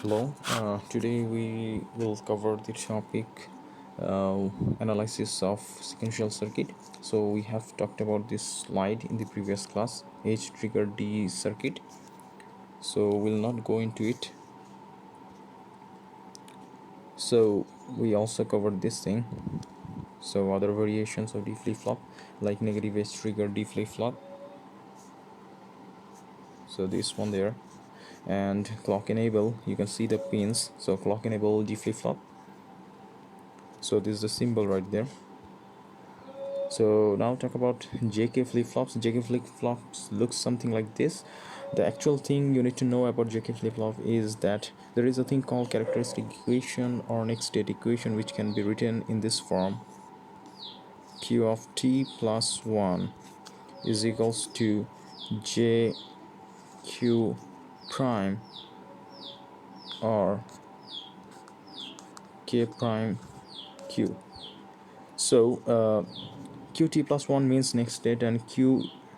Hello, today we will cover the topic analysis of sequential circuit. So we have talked about this slide in the previous class, H trigger D circuit. So we'll not go into it. So we also covered this thing. So other variations of D flip-flop like negative H trigger D flip-flop. So this one there, and clock enable, you can see the pins. So clock enable D flip-flop. So this is the symbol right there. So now talk about JK flip-flops. JK flip-flops looks something like this. The actual thing you need to know about JK flip-flop is that there is a thing called characteristic equation or next state equation, which can be written in this form: Q of t plus 1 is equals to JQ prime or K prime Q. So qt plus 1 means next state, and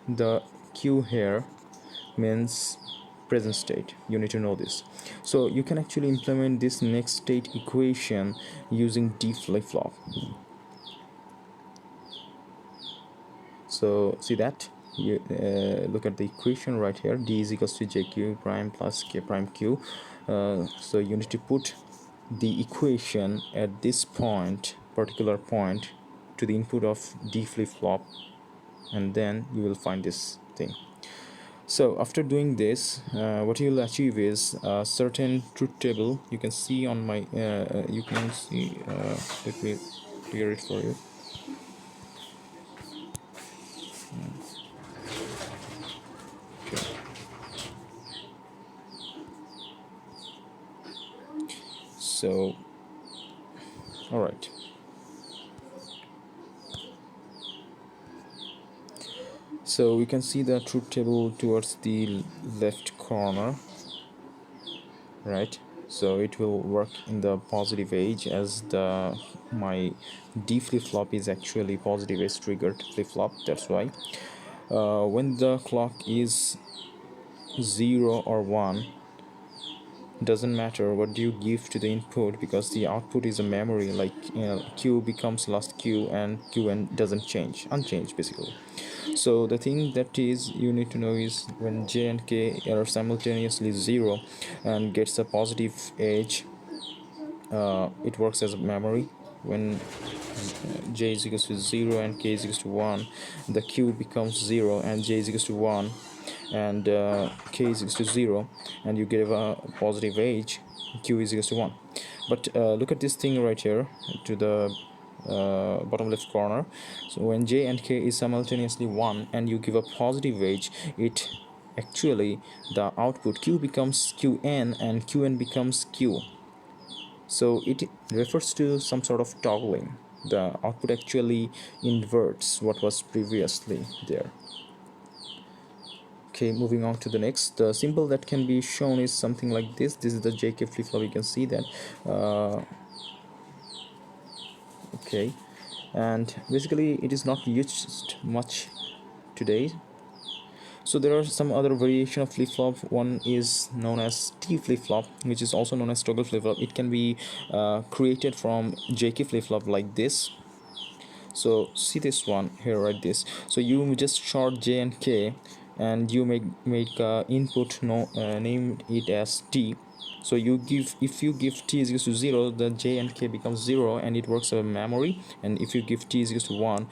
the q here means present state. You need to know this. So you can actually implement this next state equation using D flip-flop. So see that you look at the equation right here: D is equals to JQ prime plus K prime Q. So you need to put the equation at this particular point to the input of D flip-flop, and then you will find this thing. So after doing this, what you will achieve is a certain truth table. You can see on my you can see let me clear it for you. Okay. So all right, so you can see the truth table towards the left corner, right? So it will work in the positive edge, as my D flip-flop is actually positive edge triggered flip-flop. That's why when the clock is 0 or 1, doesn't matter what you give to the input, because the output is a memory. Like Q becomes last Q, and Qn doesn't change, unchanged basically. So the thing that is you need to know is when J and K are simultaneously 0 and gets a positive edge, it works as a memory. When J is equals to 0 and K is equals to 1, the Q becomes 0 and J is equals to 1, and K is equals to 0, and you give a positive edge, Q is equals to 1. But look at this thing right here to the bottom left corner. So when J and K is simultaneously 1 and you give a positive edge, it actually, the output Q becomes Qn and Qn becomes Q. So it refers to some sort of toggling. The output actually inverts what was previously there. Okay, moving on to the next. The symbol that can be shown is something like this. This is the JK flip-flop. You can see that. Okay, and basically it is not used much today. So there are some other variation of flip-flop. One is known as T flip-flop, which is also known as toggle flip-flop. It can be created from JK flip-flop like this. So see this one here, right? This. So you just short J and K, and you make input name it as T. So if you give T is equal to 0, the J and K becomes 0, and it works as a memory. And if you give T is equal to 1,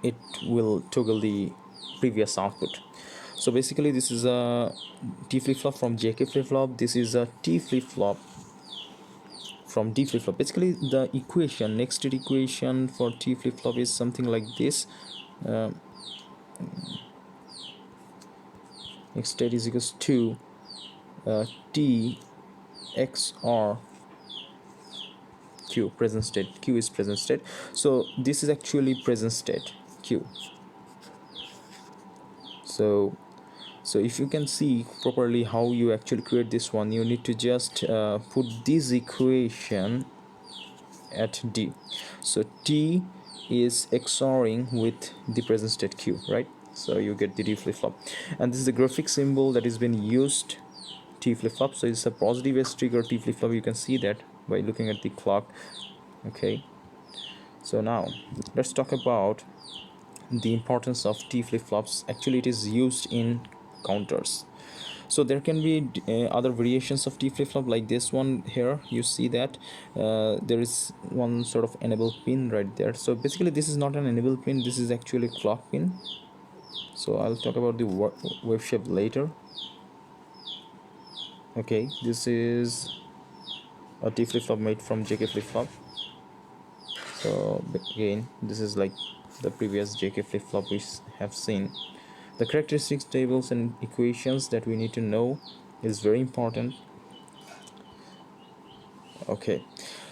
it will toggle the previous output. So basically this is a T flip-flop from JK flip-flop. This is a T flip-flop from D flip-flop. Basically the equation, next state equation for T flip-flop is something like this. Next state is equals to T XOR Q, present state. Q is present state. So this is actually present state Q. So if you can see properly how you actually create this one, you need to just put this equation at D. So T is XORing with the present state Q, right? So you get the D flip-flop, and this is the graphic symbol that has been used T flip-flop. So it's a positive edge trigger T flip-flop. You can see that by looking at the clock. Okay, so now let's talk about the importance of T flip-flops. Actually, it is used in counters. So there can be other variations of T flip-flop, like this one here. You see that there is one sort of enable pin right there. So basically this is not an enable pin, this is actually clock pin. So I'll talk about the wave shape later. Okay, this is a T flip-flop made from JK flip-flop. So again, this is like the previous JK flip-flop we have seen. The characteristics tables and equations that we need to know is very important. Okay,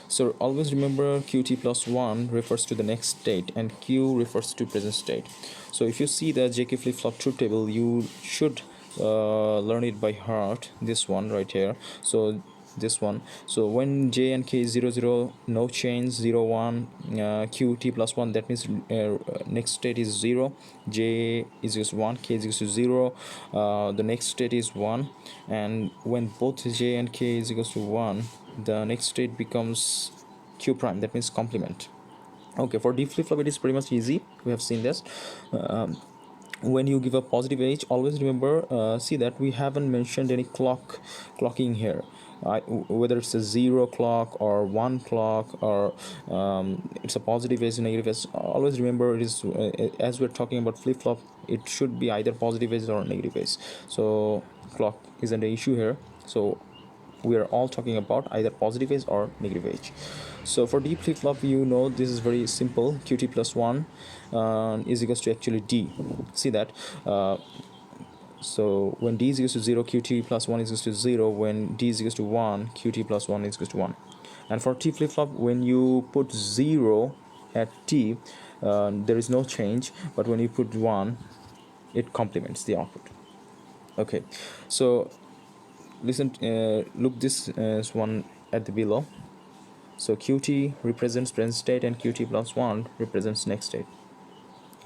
so always remember qt plus 1 refers to the next state and q refers to present state. So if you see the JK flip-flop truth table, you should learn it by heart, this one right here. So this one, so when j and k is 0 0, no change, 0 1, qt plus 1, that means next state is 0, j is equals to 1, k is equals to 0, the next state is 1, and when both j and k is equals to 1, the next state becomes q prime, that means complement. Okay, for D flip-flop it is pretty much easy, we have seen this. When you give a positive edge, always remember, see that we haven't mentioned any clocking here. Whether it's a 0 clock or 1 clock or it's a positive edge, negative edge, always remember it is as we're talking about flip-flop, it should be either positive edge or negative edge. So clock isn't an issue here. So we are all talking about either positive edge or negative edge. So for D flip-flop, you know, this is very simple. qt plus 1 is equals to actually D. See that? So when D is equals to 0, qt plus 1 is equals to 0. When D is equals to 1, qt plus 1 is equals to 1. And for T flip-flop, when you put 0 at T, there is no change. But when you put 1, it complements the output. Okay, so listen, look this one at the below. So qt represents present state and qt plus 1 represents next state.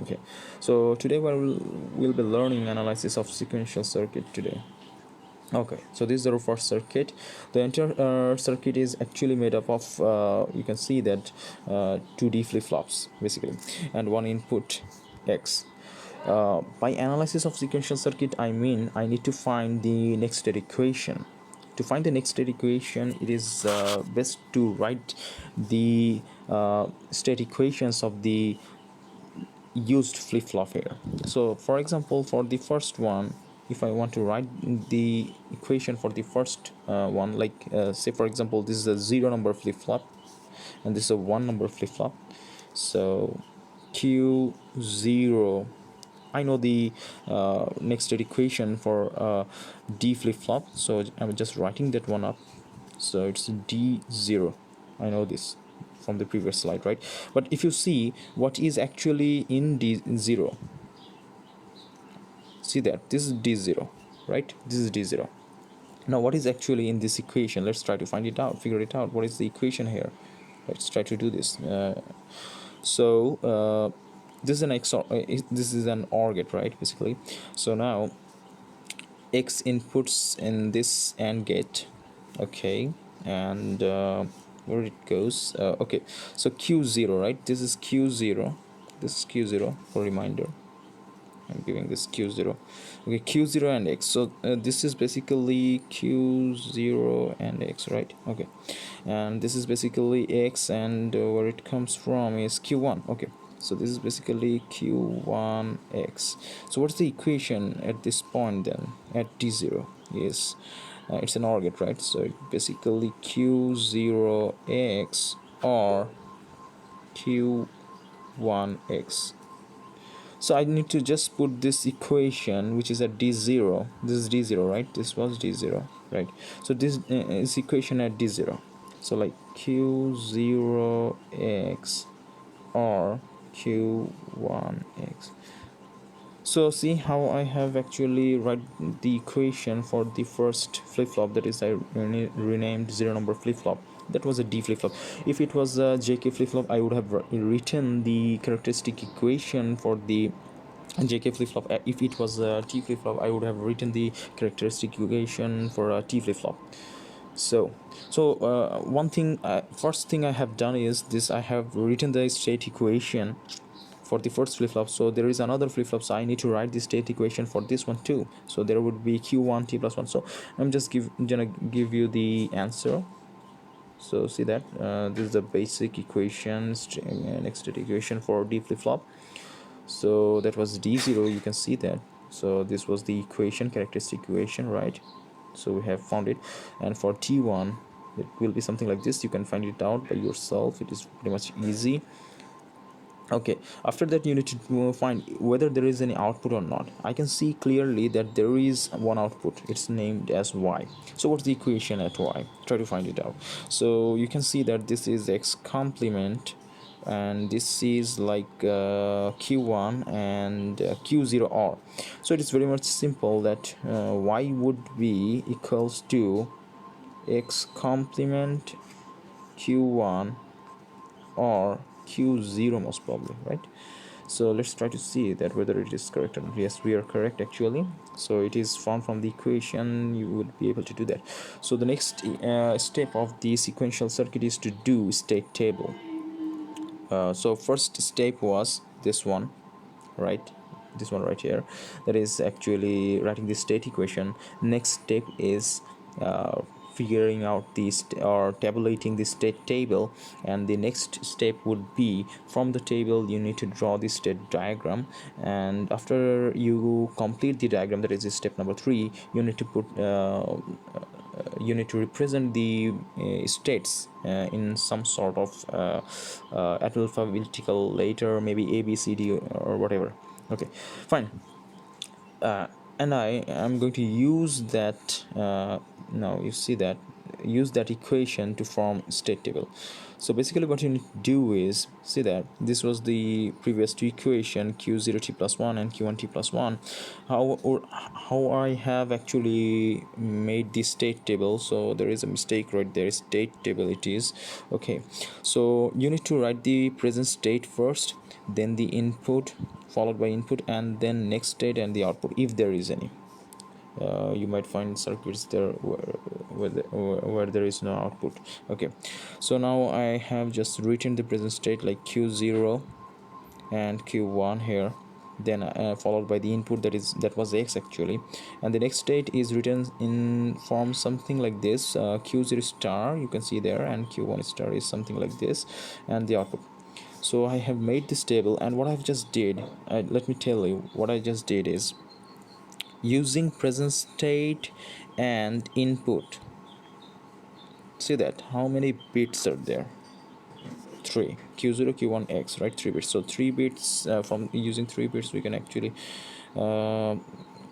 Okay, so today we'll be learning analysis of sequential circuit today. Okay, so this is our first circuit. The entire circuit is actually made up of you can see that 2D flip-flops basically, and one input X. By analysis of sequential circuit, I mean I need to find the next state equation. To find the next state equation, it is best to write the state equations of the used flip-flop here. So for example, for the first one, if I want to write the equation for the first one, like say for example this is a 0 number flip-flop and this is a 1 number flip-flop. So q0, I know the next state equation for D flip-flop, so I'm just writing that one up. So it's D0. I know this from the previous slide, right? But if you see what is actually in D0, see that this is D0, right? This is D0. Now what is actually in this equation? Let's try to find it out, figure it out. What is the equation here? Let's try to do this. This is an XOR, this is an OR gate, right, basically. So now X inputs in this AND gate, okay, and where it goes, okay, so Q0, right, this is Q0, this is Q0 for reminder. I'm giving this Q0, okay, Q0 and X. So this is basically Q0 and X, right? Okay, and this is basically X, and where it comes from is Q1. Okay, so this is basically Q1X. So what's the equation at this point then at D0? Yes, it's an OR gate, right? So basically Q0X or Q1X. So I need to just put this equation, which is at D0. This is D0, right? This was D0, right? So this is equation at D0. So like Q0X or Q1X. So see how I have actually write the equation for the first flip-flop, that is I renamed 0 number flip-flop. That was a D flip-flop. If it was a JK flip-flop, I would have written the characteristic equation for the JK flip-flop. If it was a T flip-flop, I would have written the characteristic equation for a T flip-flop. So one thing, first thing I have done is this: I have written the state equation for the first flip-flop. So there is another flip-flop, so I need to write the state equation for this one too. So there would be q1 t plus 1. So I'm just gonna give you the answer. So see that this is the basic equation, next state equation for D flip-flop. So that was d0, you can see that. So this was the equation, characteristic equation, right? So we have found it. And for t1 it will be something like this. You can find it out by yourself, it is pretty much easy. Okay, after that you need to find whether there is any output or not. I can see clearly that there is one output, it's named as y. So what's the equation at y? Try to find it out. So you can see that this is x complement, and this is like q1 and q0 r. So it is very much simple that y would be equals to x complement q1 or q0 most probably, right? So let's try to see that whether it is correct or not. Yes, we are correct actually. So it is found from the equation, you would be able to do that. So the next step of the sequential circuit is to do state table. So first step was this one, right? This one right here, that is actually writing the state equation. Next step is figuring out the or tabulating the state table, and the next step would be from the table you need to draw the state diagram. And after you complete the diagram, that is step number 3, you need to put you need to represent the states in some sort of alphabetical letter, maybe A B C D or whatever. Okay, fine. And I am going to use that now you see that, use that equation to form state table. So basically what you need to do is, see that this was the previous two equation, q0 t plus 1 and q1 t plus 1. How I have actually made the state table. So there is a mistake right there, state table it is. Okay, so you need to write the present state first, then the input, followed by input, and then next state and the output if there is any. You might find circuits there where there is no output. Okay, so now I have just written the present state like q0 and q1 here, then followed by the input, that was x actually, and the next state is written in form something like this, q0 star you can see there, and q1 star is something like this, and the output. So I have made this table, and what I've just did, let me tell you what I just did is, using present state and input, see that how many bits are there, 3, q0 q1 x, right? 3 bits. So 3 bits, from using 3 bits uh,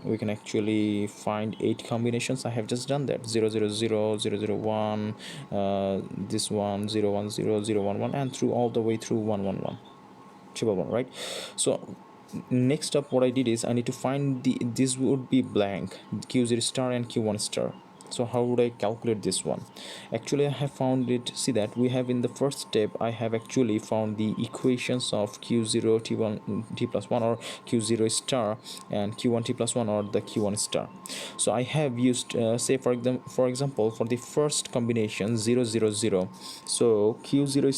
we can actually find 8 combinations. I have just done that, 0 0 0 0 0 1, this one 0 1 0 0 1 1, and through all the way through 1 1 1 triple 1, right? So next up what I did is, I need to find this would be blank, q0 star and q1 star. So how would I calculate this one? Actually I have found it. See that we have in the first step, I have actually found the equations of q0 t1 t plus 1 or q0 star and q1 t plus 1 or the q1 star. So I have used say for example for the first combination 0 0 0, so q0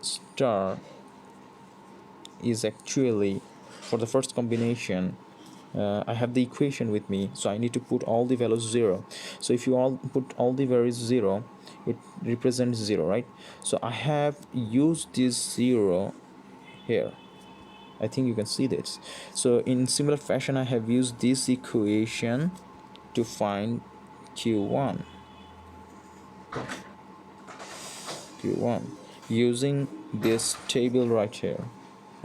star is actually, for the first combination, I have the equation with me, so I need to put all the values 0. So if you all put all the values 0, it represents 0, right? So I have used this 0 here, I think you can see this. So in similar fashion I have used this equation to find q1 using this table right here.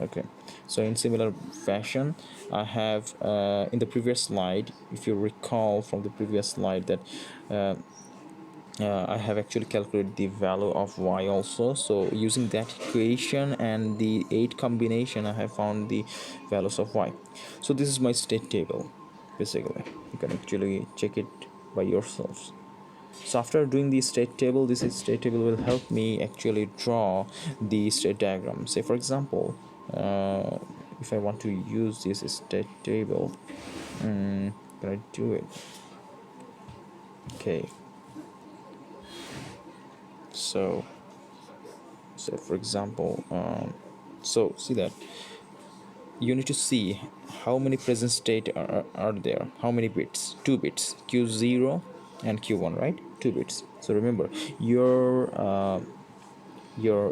Okay, so in similar fashion I have in the previous slide, if you recall from the previous slide, that I have actually calculated the value of y also. So using that equation and the 8 combination, I have found the values of y. So this is my state table. Basically you can actually check it by yourselves. So after doing the state table, this state table will help me actually draw the state diagram. Say for example, if I want to use this state table, can I do it? Okay, so for example, so see that you need to see how many present state are there, how many bits, 2 bits, q0 and q1, right? 2 bits. So remember, your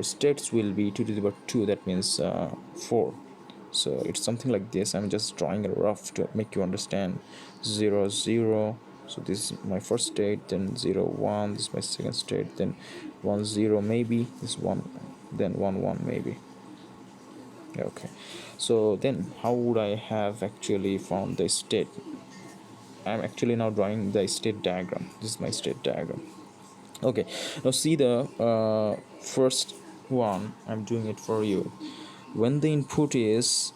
states will be 2 to the power 2, that means 4. So it's something like this. I'm just drawing a rough to make you understand. 0 0, so this is my first state, then 0 1, this is my second state, then 1 0 maybe, this 1, then 1 1 maybe. Okay, so then how would I have actually found the state? I'm actually now drawing the state diagram. This is my state diagram. Okay, now see the first one. I'm doing it for you. When the input is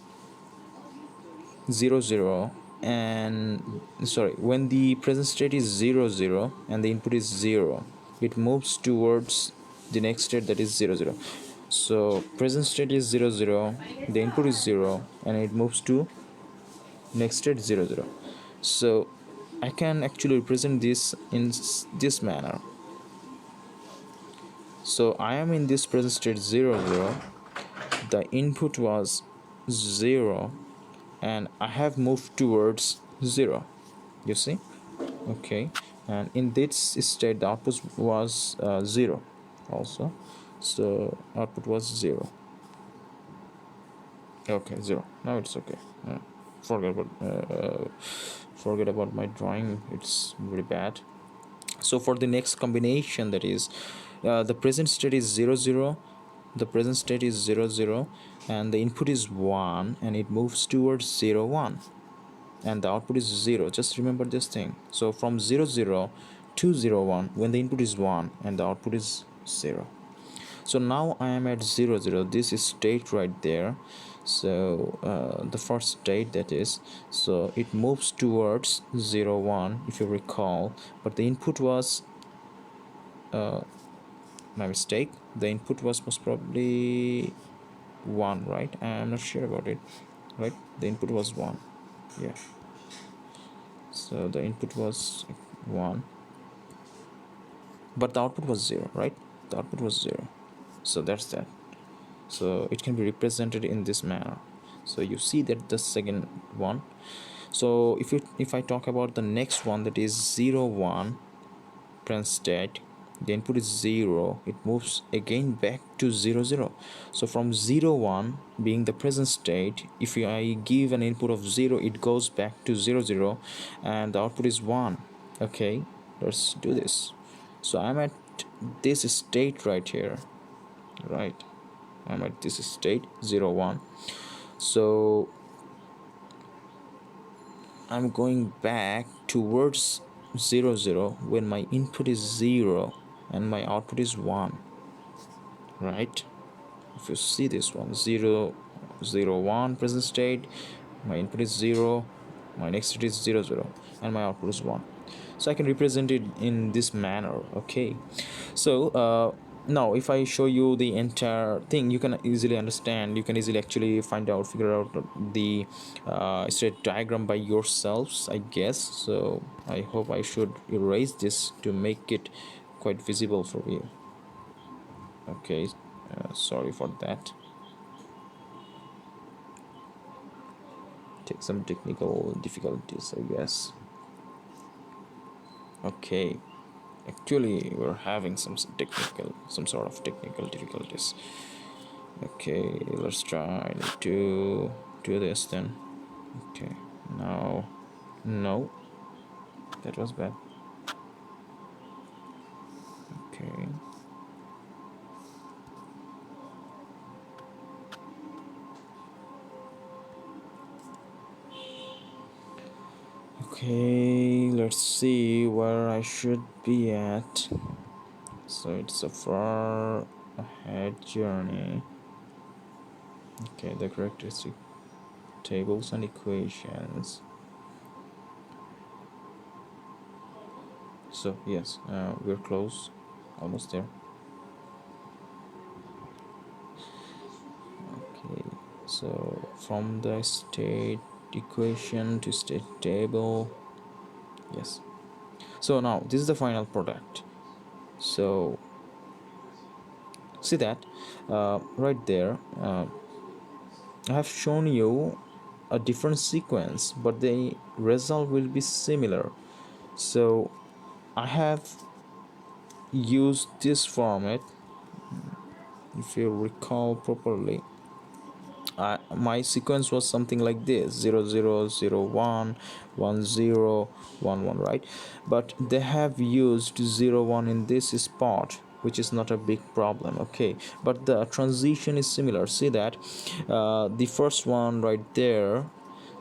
0 0 and sorry, when the present state is 0 0 and the input is 0, it moves towards the next state, that is 0 0. So present state is 0 0, the input is 0, and it moves to next state 0 0. So I can actually represent this in this manner. So I am in this present state 0 0, the input was 0, and I have moved towards 0, you see. Okay, and in this state the output was 0 also, so output was 0. Okay, 0. Now it's okay. Forget about forget about my drawing, it's very bad. So for the next combination, that is the present state is 0 0, the present state is 0 0, and the input is 1, and it moves towards 0 1, and the output is 0. Just remember this thing. So from 0 0 to 0 1, when the input is 1 and the output is 0. So now I am at 0 0, this is state right there. So the first state, that is, so it moves towards 0 1, if you recall, but the input was my mistake, the input was most probably 1, right? I'm not sure about it, right? The input was 1, yeah. So the input was 1, but the output was 0, right? The output was 0. So that's that. So it can be represented in this manner. So you see that the second one. So if I talk about the next one, that is 0 1 present state, the input is 0, it moves again back to 0 0. So from 0 1 being the present state, if I give an input of 0, it goes back to 0 0, and the output is 1. Okay, let's do this. So I'm at this state right here, right? I'm at this state 0 1. So I'm going back towards 0 0 when my input is 0 and my output is 1, right? If you see this one, 0 0 1 present state, my input is 0, my next state is 0 0, and my output is 1. So I can represent it in this manner. Okay, so now if I show you the entire thing, you can easily understand, you can easily actually figure out the state diagram by yourselves, I guess. So I hope I should erase this to make it quite visible for you. Okay, sorry for that. Take some technical difficulties, I guess. Okay, actually we're having some sort of technical difficulties. Okay, let's try to do this then. Okay, now, no, that was bad. Okay, okay, let's see where I should be at. So it's a far ahead journey. Okay, the characteristic tables and equations. So yes, we're close, almost there. Okay, So from the state equation to state table, yes. So now this is the final product. So see that right there, I have shown you a different sequence, but the result will be similar. So I have used this format. If you recall properly, my sequence was something like this: 0001 1011, right? But they have used 01 in this spot, which is not a big problem, okay? But the transition is similar. See that the first one right there,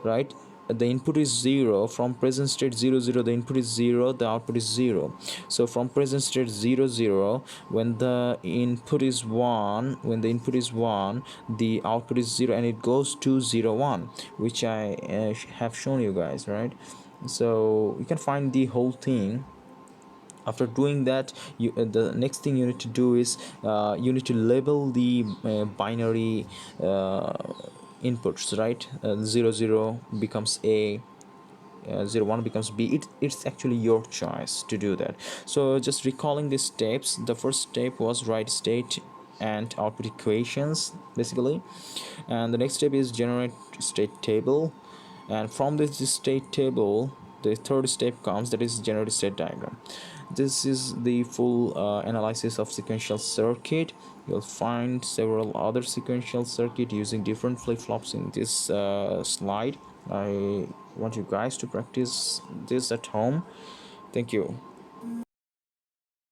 right? The input is 0. From present state 00, the input is 0, the output is 0. So from present state 00, when the input is 1, the output is 0, and it goes to 01, which I have shown you guys, right? So you can find the whole thing. After doing that, the next thing you need to do is you need to label the binary inputs, right? 00 becomes A, 01 becomes B. It's actually your choice to do that. So just recalling these steps, the first step was write state and output equations basically, and the next step is generate state table, and from this state table the third step comes, that is generate state diagram. This is the full analysis of sequential circuit. You'll find several other sequential circuit using different flip-flops in this slide. I want you guys to practice this at home. Thank you.